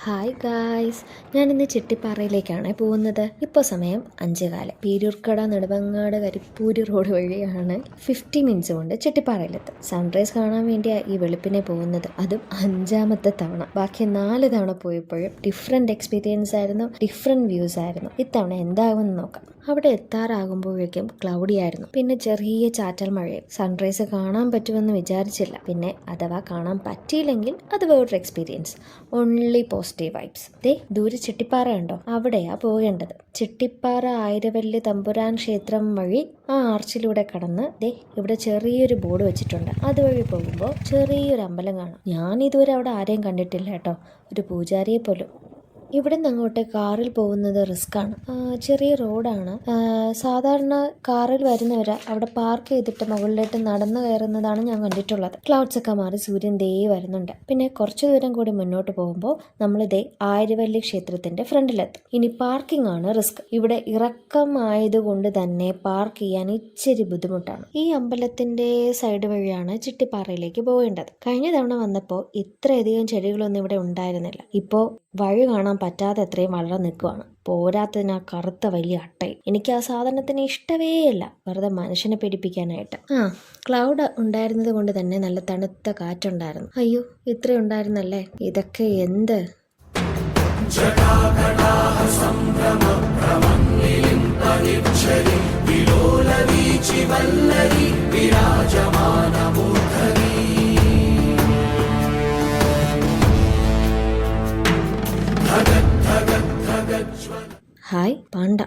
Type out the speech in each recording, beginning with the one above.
Hi guys, ഞാനിന്ന് ചിട്ടിപ്പാറയിലേക്കാണ് പോകുന്നത്. ഇപ്പോൾ സമയം 5:15. പീരൂർക്കട, നെടുമങ്ങാട്, കരിപ്പൂര് റോഡ് വഴിയാണ് 50 മിനിറ്റ്സ് കൊണ്ട് ചിട്ടിപ്പാറയിലെത്തും. സൺറൈസ് കാണാൻ വേണ്ടിയാണ് ഈ വെളുപ്പിനെ പോകുന്നത്, അതും 5ാമത്തെ തവണ. ബാക്കി 4 തവണ പോയപ്പോഴും ഡിഫറെൻറ്റ് എക്സ്പീരിയൻസ് ആയിരുന്നു, ഡിഫറെൻറ്റ് വ്യൂസ് ആയിരുന്നു. ഇത്തവണ എന്താകുമെന്ന് നോക്കാം. അവിടെ എത്താറാകുമ്പോഴേക്കും ക്ലൗഡി ആയിരുന്നു, പിന്നെ ചെറിയ ചാറ്റൽ മഴയും. സൺറൈസ് കാണാൻ പറ്റുമെന്ന് വിചാരിച്ചില്ല. പിന്നെ അഥവാ കാണാൻ പറ്റിയില്ലെങ്കിൽ അത് വേറൊരു എക്സ്പീരിയൻസ്. Only positive vibes. ദൂരെ ചിട്ടിപ്പാറ ഉണ്ടോ? അവിടെയാ പോകേണ്ടത്. ചിട്ടിപ്പാറ ആയിരവല്ലി തമ്പുരാൻ ക്ഷേത്രം വഴി ആ ആർച്ചിലൂടെ കടന്ന് ഇവിടെ ചെറിയൊരു ബോർഡ് വെച്ചിട്ടുണ്ട്. അതുവഴി പോകുമ്പോൾ ചെറിയൊരു അമ്പലം കാണാം. ഞാൻ ഇതുവരെ അവിടെ ആരെയും കണ്ടിട്ടില്ല കേട്ടോ, ഒരു പൂജാരിയെ പോലും. ഇവിടെ നിന്ന് അങ്ങോട്ട് കാറിൽ പോകുന്നത് റിസ്ക്കാണ്. ചെറിയ റോഡാണ്. സാധാരണ കാറിൽ വരുന്നവർ അവിടെ പാർക്ക് ചെയ്തിട്ട് മുകളിലോട്ട് നടന്നു കയറുന്നതാണ് ഞാൻ കണ്ടിട്ടുള്ളത്. ക്ലൗഡ്സ് ഒക്കെ മാറി സൂര്യൻ വരുന്നുണ്ട്. പിന്നെ കുറച്ചു ദൂരം കൂടി മുന്നോട്ട് പോകുമ്പോൾ നമ്മൾ ആയിരവല്ലി ക്ഷേത്രത്തിന്റെ ഫ്രണ്ടിലെത്തും. ഇനി പാർക്കിംഗ് ആണ് റിസ്ക്. ഇവിടെ ഇറക്കം ആയതുകൊണ്ട് തന്നെ പാർക്ക് ചെയ്യാൻ ഇച്ചിരി ബുദ്ധിമുട്ടാണ്. ഈ അമ്പലത്തിന്റെ സൈഡ് വഴിയാണ് ചിട്ടിപ്പാറയിലേക്ക് പോകേണ്ടത്. കഴിഞ്ഞ തവണ വന്നപ്പോൾ ഇത്രയധികം ചെടികളൊന്നും ഇവിടെ ഉണ്ടായിരുന്നില്ല. ഇപ്പോൾ വഴി കാണാൻ പറ്റാതെ അത്രയും വളർന്നു നിൽക്കുവാണ്. പോരാത്തതിന് ആ കറുത്ത വലിയ അട്ടയും. എനിക്ക് ആ സാധനത്തിന് ഇഷ്ടമേ ഇല്ല, വെറുതെ മനുഷ്യനെ പേടിപ്പിക്കാനായിട്ട്. ക്ലൗഡ് ഉണ്ടായിരുന്നത് കൊണ്ട് തന്നെ നല്ല തണുത്ത കാറ്റുണ്ടായിരുന്നു. അയ്യോ, ഇത്ര ഉണ്ടായിരുന്നല്ലേ. ഇതൊക്കെ എന്ത്! Hi Panda.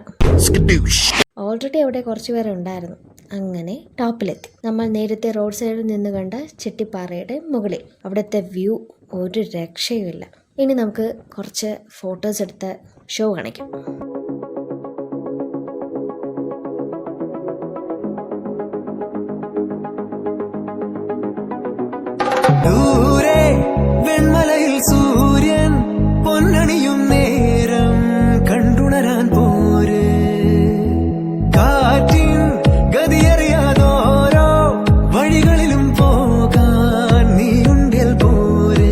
ഓൾറെഡി അവിടെ കുറച്ച് പേരെ ഉണ്ടായിരുന്നു. അങ്ങനെ ടോപ്പിലെത്തി. നമ്മൾ നേരത്തെ റോഡ് സൈഡിൽ നിന്ന് കണ്ട ചിട്ടിപ്പാറയുടെ മുകളിൽ. അവിടുത്തെ വ്യൂ ഒരു രക്ഷയുമില്ല. ഇനി നമുക്ക് കുറച്ച് ഫോട്ടോസ് എടുത്ത ഷോ കാണിക്കാം. ദൂരെ വെൺമലയിൽ സൂര്യൻ പൊന്നണിയും നേരം കണ്ടുണരാൻ പോര്. കാറ്റിൻ ഗതിയറിയാതോരോ വഴികളിലും പോകാൻ നീയുണ്ടിൽ പോര്.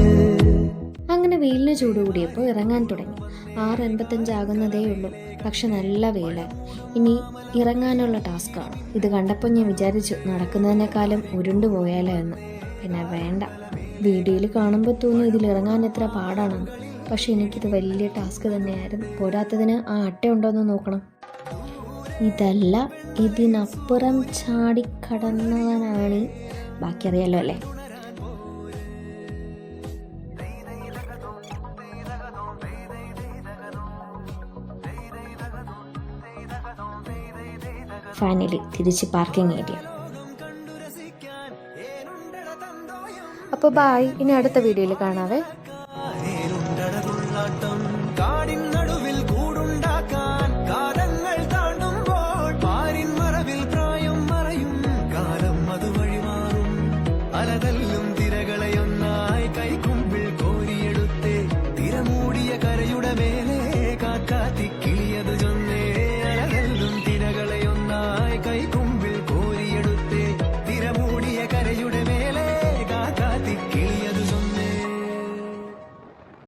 അങ്ങനെ വെയിലിന് ചൂട് കൂടിയപ്പോൾ ഇറങ്ങാൻ തുടങ്ങി. 6:55 ആകുന്നതേ ഉള്ളൂ. പക്ഷെ നല്ല വെയിലായി. ഇനി ഇറങ്ങാനുള്ള ടാസ്ക്കാണ്. ഇത് കണ്ടപ്പോൾ ഞാൻ വിചാരിച്ചു നടക്കുന്നതിനേക്കാളും ഉരുണ്ടു പോയാലോ എന്ന്. പിന്നെ വേണ്ട. വീഡിയോയിൽ കാണുമ്പോൾ തോന്നി ഇതിൽ ഇറങ്ങാൻ എത്ര പാടാണെന്ന്. പക്ഷെ എനിക്കിത് വലിയ ടാസ്ക് തന്നെയായിരുന്നു. പോരാത്തതിന് ആ അട്ടയുണ്ടോയെന്ന് നോക്കണം. ഇതല്ല, ഇതിനപ്പുറം ചാടിക്കടന്നവനാണ്. ബാക്കി അറിയാലോ അല്ലേ. ഫൈനലി തിരിച്ച് പാർക്കിംഗ് ഏരിയ. അപ്പോൾ ബായ്, ഇനി അടുത്ത വീഡിയോയിൽ കാണാവേ.